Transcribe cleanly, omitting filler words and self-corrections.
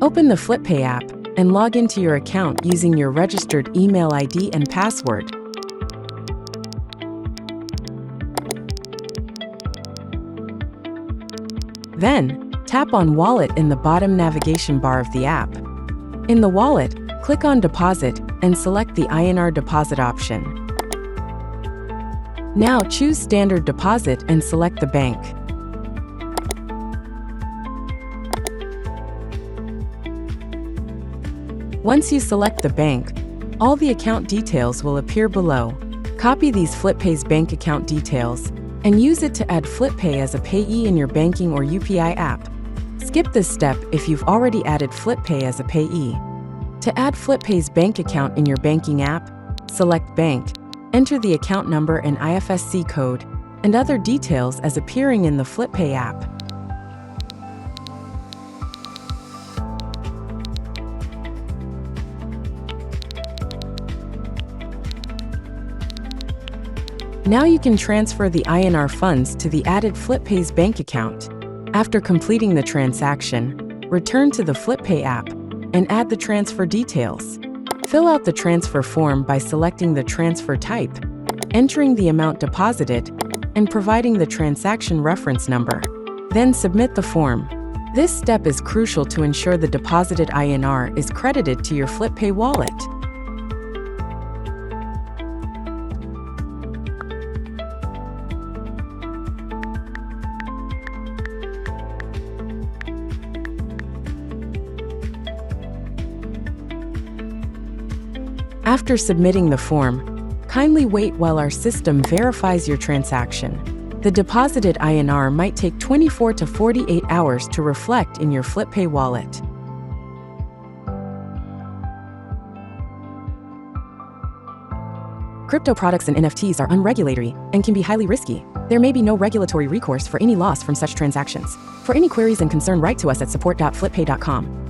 Open the Flitpay app and log into your account using your registered email ID and password. Then, tap on Wallet in the bottom navigation bar of the app. In the wallet, click on Deposit and select the INR Deposit option. Now choose Standard Deposit and select the bank. Once you select the bank, all the account details will appear below. Copy these Flitpay's bank account details and use it to add Flitpay as a payee in your banking or UPI app. Skip this step if you've already added Flitpay as a payee. To add Flitpay's bank account in your banking app, select Bank, enter the account number and IFSC code, and other details as appearing in the Flitpay app. Now you can transfer the INR funds to the added Flitpay's bank account. After completing the transaction, return to the Flitpay app and add the transfer details. Fill out the transfer form by selecting the transfer type, entering the amount deposited, and providing the transaction reference number. Then submit the form. This step is crucial to ensure the deposited INR is credited to your Flitpay wallet. After submitting the form, kindly wait while our system verifies your transaction. The deposited INR might take 24 to 48 hours to reflect in your Flitpay wallet. Crypto products and NFTs are unregulatory and can be highly risky. There may be no regulatory recourse for any loss from such transactions. For any queries and concern, write to us at support.flitpay.com.